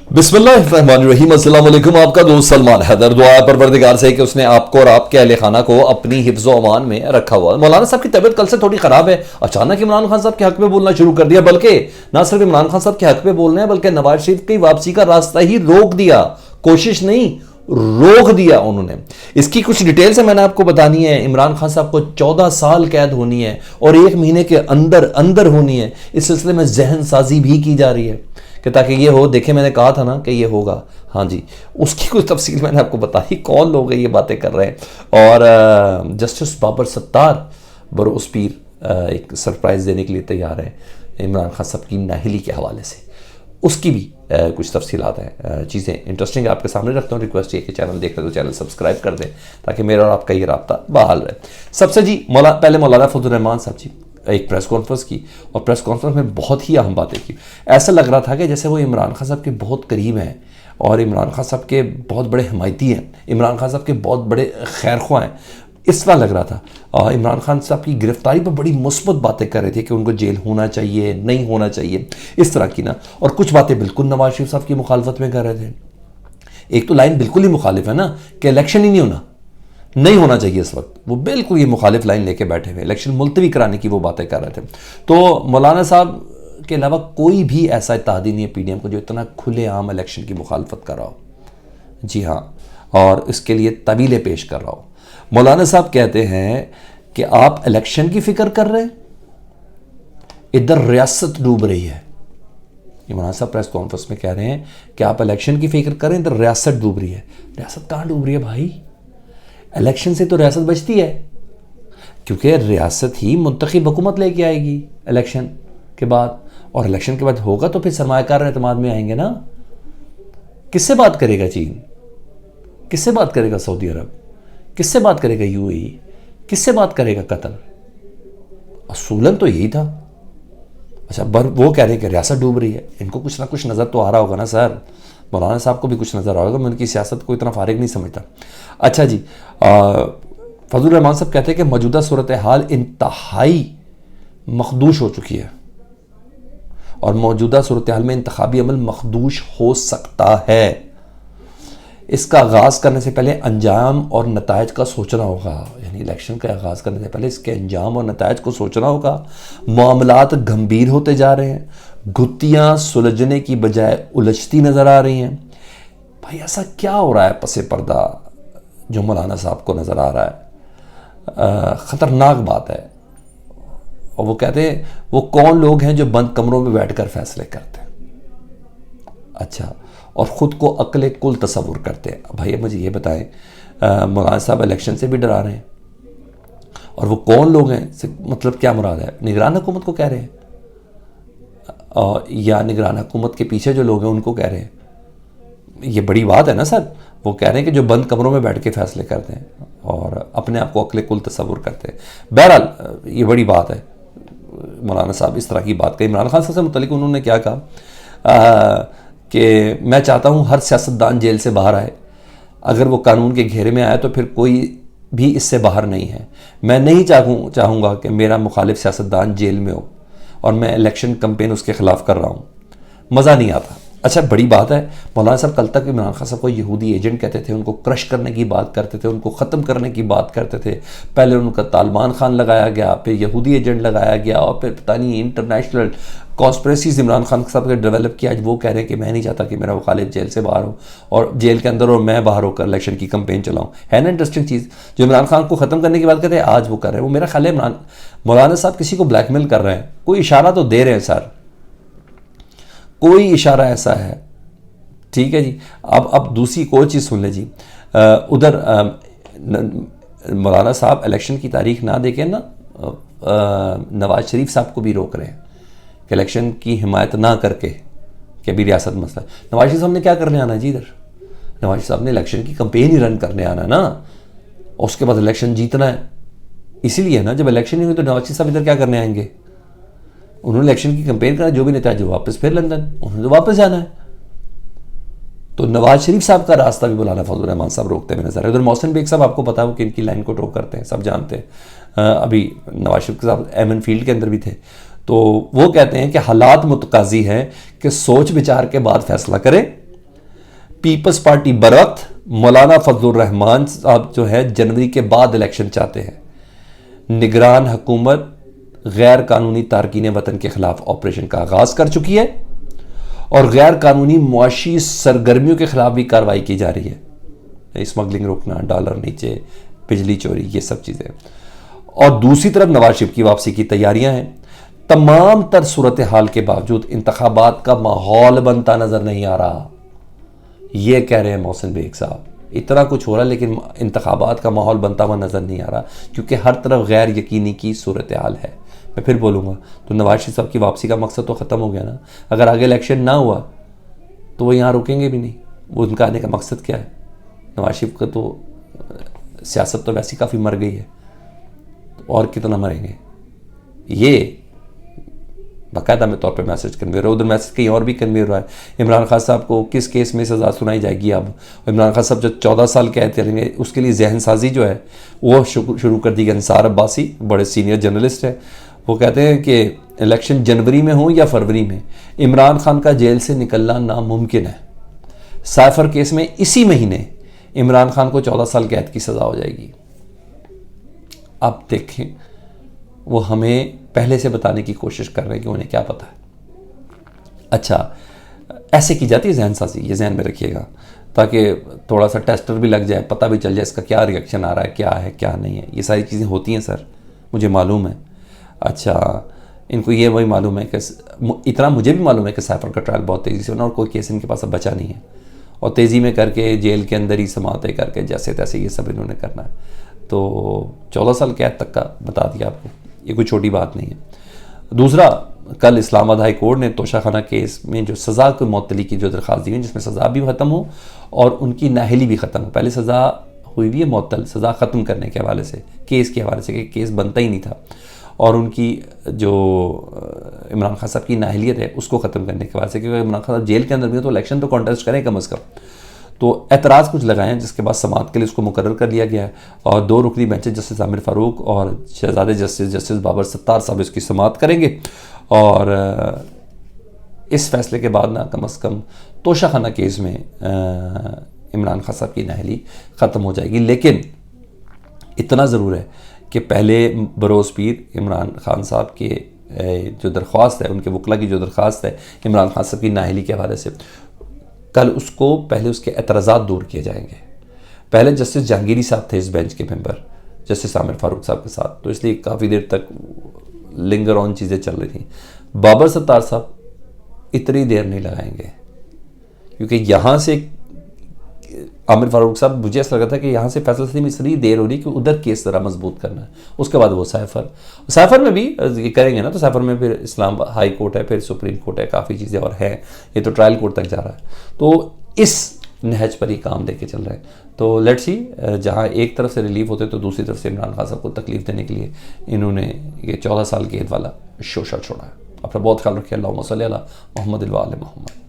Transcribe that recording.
बिस्मिल्लाहिर्रहमानिर्रहीम। अस्सलाम वालेकुम। आपका दोस्त सलमान हैदर। दुआ है परवरदिगार से कि उसने आपको और आपके अहले खाना को अपनी हिफ्ज़ व अमान में रखा हुआ है। मौलाना साहब की तबीयत कल से थोड़ी ख़राब है। अचानक इमरान खान साहब के हक़ में बोलना शुरू कर दिया, बल्कि ना सिर्फ इमरान खान साहब के हक़ में बोलने हैं बल्कि नवाज शरीफ की वापसी का रास्ता ही रोक दिया। कोशिश नहीं, रोक दिया उन्होंने। इसकी कुछ डिटेल्स है, मैंने आपको बतानी है। इमरान खान साहब को 14 साल कैद होनी है और 1 महीने के अंदर अंदर होनी है। इस सिलसिले में जहन साजी भी की जा रही है कि ताकि ये हो। देखे, मैंने कहा था ना कि ये होगा। हाँ जी, उसकी कुछ तफसील मैंने आपको बताई। कौन लोग ये बातें कर रहे हैं। और जस्टिस बाबर सत्तार बरोस पीर एक सरप्राइज़ देने के लिए तैयार है इमरान खान साहब की नाहली के हवाले से। उसकी भी कुछ तफसीलात हैं, चीज़ें इंटरेस्टिंग आपके सामने रखता हूँ। रिक्वेस्ट ये कि चैनल देख रहे तो चैनल सब्सक्राइब कर दें ताकि मेरा और आपका ये राब्ता बहाल रहे। सबसे जी पहले मौलाना फजल रहमान साहब जी एक प्रेस कॉन्फ्रेंस की और प्रेस कॉन्फ्रेंस में बहुत ही अहम बातें की। ऐसा लग रहा था कि जैसे वो इमरान खान साहब के बहुत करीब हैं और इमरान खान साहब के बहुत बड़े हमायती हैं, इमरान खान साहब के बहुत बड़े खैर ख्वाह हैं, इस तरह लग रहा था। और इमरान खान साहब की गिरफ्तारी पर बड़ी मुस्बत बातें कर रहे थे कि उनको जेल होना चाहिए, नहीं होना चाहिए, इस तरह की ना। और कुछ बातें बिल्कुल नवाज शरीफ साहब की मुखालफत में कर रहे थे। एक तो लाइन बिल्कुल ही मुखालिफ है ना कि इलेक्शन ही नहीं होना चाहिए इस वक्त। वो बिल्कुल ये मुखालिफ लाइन लेके बैठे हुए, इलेक्शन मुलतवी कराने की वो बातें कर रहे थे। तो मौलाना साहब के अलावा कोई भी ऐसा इत्तेहादी नहीं है पीडीएम को जो इतना खुलेआम इलेक्शन की मुखालफत कर रहा हो। जी हाँ, और इसके लिए तवीलें पेश कर रहा हो। मौलाना साहब कहते हैं कि आप इलेक्शन की फिक्र कर रहे हैं, इधर रियासत डूब रही है। इमरान साहब प्रेस कॉन्फ्रेंस में कह रहे हैं कि आप इलेक्शन की फिक्र करें, इधर रियासत डूब रही है। रियासत कहाँ डूब रही है भाई? इलेक्शन से तो रियासत बचती है, क्योंकि रियासत ही मुंतखब हुकूमत लेके आएगी इलेक्शन के बाद, और इलेक्शन के बाद होगा तो फिर सरमायाकार एतमाद में आएंगे ना। किससे बात करेगा चीन? किससे बात करेगा सऊदी अरब? किससे बात करेगा यूएई? किससे बात करेगा कतर? असूलन तो यही था। अच्छा, वो कह रहे हैं कि रियासत डूब रही है। इनको कुछ ना कुछ नज़र तो आ रहा होगा ना सर। मौलाना साहब को भी कुछ नज़र आ रहा होगा। मैं उनकी सियासत को इतना फारिग नहीं समझता। अच्छा जी, फजल रहमान साहब कहते हैं कि मौजूदा सूरत हाल इंतहाई मखदूश हो चुकी है और मौजूदा सूरत हाल में इंतखाबी अमल मखदूश हो सकता है। इसका आगाज़ करने से पहले अंजाम और नतायज का सोचना होगा। यानी इलेक्शन का आगाज़ करने से पहले इसके अंजाम और नतायज को सोचना होगा। मामलात गंभीर होते जा रहे हैं, गुत्थियाँ सुलझने की बजाय उलझती नज़र आ रही हैं। भाई ऐसा क्या हो रहा है पसे पर्दा जो मौलाना साहब को नज़र आ रहा है? ख़तरनाक बात है। और वो कहते हैं वो कौन लोग हैं जो बंद कमरों में बैठकर फैसले करते हैं। अच्छा, और ख़ुद को अक्ल कुल तसव्वुर करते हैं। भाई मुझे ये बताएं, मौलाना साहब इलेक्शन से भी डरा रहे हैं और वो कौन लोग हैं? मतलब क्या मुराद है? निगरान हुकूमत को कह रहे हैं या निगरान हुकूमत के पीछे जो लोग हैं उनको कह रहे हैं? ये बड़ी बात है ना सर। वो कह रहे हैं कि जो बंद कमरों में बैठ के फैसले करते हैं और अपने आप को अक्ल कुल तसव्वुर करते हैं। बहरहाल ये बड़ी बात है। मौलाना साहब इस तरह की बात कही। इमरान खान साहब से मुतल्लिक उन्होंने क्या कहा कि मैं चाहता हूँ हर सियासतदान जेल से बाहर आए। अगर वो कानून के घेरे में आए तो फिर कोई भी इससे बाहर नहीं है। मैं नहीं चाहूँगा कि मेरा मुखालिफ सियासतदान जेल में हो और मैं इलेक्शन कैंपेन उसके ख़िलाफ़ कर रहा हूँ। मज़ा नहीं आता। अच्छा, बड़ी बात है। मौलाना साहब कल तक इमरान खान साहब को यहूदी एजेंट कहते थे, उनको क्रश करने की बात करते थे, उनको ख़त्म करने की बात करते थे। पहले उनका तालिबान खान लगाया गया, फिर यहूदी एजेंट लगाया गया और फिर पता नहीं इंटरनेशनल कॉन्स्पिरेसीज इमरान खान साहब ने डेवलप किया। आज वो कह रहे हैं कि मैं नहीं चाहता कि मेरा मुखालिफ जेल से बाहर हो और जेल के अंदर और मैं बाहर होकर इलेक्शन की कैंपेन चलाऊँ। है ना इंटरेस्टिंग चीज़? जो इमरान खान को ख़त्म करने की बात करते हैं आज वो कर रहे हैं। वो मेरा ख्याल है मौलाना साहब किसी को ब्लैकमेल कर रहे हैं। कोई इशारा तो दे रहे हैं सर, कोई इशारा ऐसा है। ठीक है जी। अब दूसरी कोई चीज़ सुन ले जी। उधर मौलाना साहब इलेक्शन की तारीख ना देके ना नवाज शरीफ साहब को भी रोक रहे हैं कि इलेक्शन की हिमायत ना करके कि अभी रियासत मसला है। नवाज शरीफ साहब ने क्या करने आना जी? इधर नवाज साहब ने इलेक्शन की कैंपेन ही रन करने आना ना, उसके बाद इलेक्शन जीतना है। इसीलिए ना, जब इलेक्शन नहीं हुई तो नवाज शरीफ साहब इधर क्या करने आएंगे? उन्होंने इलेक्शन की कैंपेन करा, जो भी नेता जो वापस फिर लंदन, उन्होंने तो वापस जाना है। तो नवाज शरीफ साहब का रास्ता भी मौलाना फजल रहमान साहब रोकते हुए नजर है। उधर मोहसिन बेग साहब आपको पता है वो किनकी लाइन को टोक करते हैं, सब जानते हैं। अभी नवाज शरीफ साहब एमएन फील्ड के अंदर भी थे। तो वो कहते हैं कि हालात मुतकाजी हैं कि सोच विचार के बाद फैसला करें पीपल्स पार्टी बरवक्त मौलाना फजलुर रहमान साहब जो है जनवरी के बाद इलेक्शन चाहते हैं। निगरान हुकूमत गैर कानूनी तारकीन वतन के खिलाफ ऑपरेशन का आगाज कर चुकी है और गैर कानूनी मुआशी सरगर्मियों के खिलाफ भी कार्रवाई की जा रही है। स्मगलिंग रोकना, डॉलर नीचे, बिजली चोरी, ये सब चीज़ें। और दूसरी तरफ नवाज शरीफ की वापसी की तैयारियां हैं। तमाम तर सूरत हाल के बावजूद इंतखाबात का माहौल बनता नजर नहीं आ रहा। ये कह रहे हैं मोहसिन बेग साहब, इतना कुछ हो रहा है लेकिन इंतखाबात का माहौल बनता हुआ नजर नहीं आ रहा, क्योंकि हर तरफ गैर यकीनी की सूरत हाल है। मैं फिर बोलूँगा, तो नवाज शरीफ साहब की वापसी का मकसद तो ख़त्म हो गया ना। अगर आगे इलेक्शन ना हुआ तो वो यहाँ रुकेंगे भी नहीं। वो उनका आने का मकसद क्या है? नवाज शरीफ का तो सियासत तो वैसी काफ़ी मर गई है, तो और कितना मरेंगे? ये बाकायदा में तौर पे मैसेज कन्वे हो, उधर मैसेज कहीं और भी कन्वे हो रहा है। इमरान खान साहब को किस केस में सज़ा सुनाई जाएगी अब? इमरान खान साहब जो 14 साल कैद करेंगे, उसके लिए जहन साजी जो है वो शुरू कर दी गई। अंसार अब्बासी बड़े सीनियर जर्नलिस्ट हैं, वो कहते हैं कि इलेक्शन जनवरी में हो या फरवरी में, इमरान खान का जेल से निकलना नामुमकिन है। साइफर केस में इसी महीने इमरान खान को 14 साल कैद की सज़ा हो जाएगी। आप देखें, वो हमें पहले से बताने की कोशिश कर रहे हैं कि उन्हें क्या पता है। अच्छा, ऐसे की जाती है जहन साजी, ये जहन में रखिएगा, ताकि थोड़ा सा टेस्टर भी लग जाए, पता भी चल जाए इसका क्या रिएक्शन आ रहा है क्या नहीं है। ये सारी चीज़ें होती हैं सर, मुझे मालूम है। अच्छा, इनको ये वही मालूम है कि इतना मुझे भी मालूम है कि साइफर का ट्रायल बहुत तेज़ी से होना और कोई केस इनके पास अब बचा नहीं है, और तेज़ी में करके जेल के अंदर ही समाते करके जैसे तैसे ये सब इन्होंने करना है। तो 14 साल कैद तक का बता दिया आपको, ये कोई छोटी बात नहीं है। दूसरा, कल इस्लामाबाद हाई कोर्ट ने तोशाखाना केस में जो सज़ा को मुअत्तली की जो दरख्वास्त दी है, जिसमें सज़ा भी ख़त्म हो और उनकी नाअहली भी ख़त्म हो। पहले सज़ा हुई भी है मुअत्तल, सज़ा ख़त्म करने के हवाले से, केस के हवाले से कि केस बनता ही नहीं था, और उनकी जो इमरान खान साहब की नाअहलियत है उसको ख़त्म करने के हवाले से, क्योंकि इमरान खान साहब जेल के अंदर भी है तो इलेक्शन तो कॉन्टेस्ट करें कम अज़ कम। तो एतराज़ कुछ लगाए हैं, जिसके बाद समाअत के लिए उसको मुकर्रर कर लिया गया है, और 2 रुकनी बेंच जस्टिस आमिर फ़ारूक और शहजादे जस्टिस बाबर सत्तार साहब इसकी समाअत करेंगे। और इस फैसले के बाद ना कम अज़ कम तोशाखाना केस में इमरान खान साहब की नाअहली ख़त्म हो जाएगी। लेकिन इतना ज़रूर है कि पहले बरोज़ पीर इमरान खान साहब के जो दरख्वास्त है, उनके वकला की जो दरख्वास्त है इमरान खान साहब की नाअहली के हवाले से, कल उसको पहले उसके एतराज़ात दूर किए जाएंगे। पहले जस्टिस जहांगीरी साहब थे इस बेंच के मेंबर जस्टिस आमिर फ़ारूक साहब के साथ, तो इसलिए काफ़ी देर तक लिंगर ऑन चीज़ें चल रही थी। बाबर सत्तार साहब इतनी देर नहीं लगाएंगे, क्योंकि यहाँ से आमिर फ़ारूक साहब, मुझे ऐसा लगा था कि यहाँ से फैसला सदी में इसलिए देर हो रही कि उधर केस ज़रा मजबूत करना है। उसके बाद वो साइफर में भी ये करेंगे ना, तो साइफर में फिर इस्लाम हाई कोर्ट है, फिर सुप्रीम कोर्ट है, काफ़ी चीज़ें और हैं, ये तो ट्रायल कोर्ट तक जा रहा है। तो इस नहज पर ही काम लेके चल रहे हैं। तो लेट्स सी, जहाँ एक तरफ से रिलीफ होते तो दूसरी तरफ से इमरान खान साहब को तकलीफ देने के लिए इन्होंने ये 14 साल कैद वाला शोशा छोड़ा है। अपना बहुत ख्याल रखिए। अल्लाहुम्मा सल्ली अला मुहम्मद व आले मुहम्मद।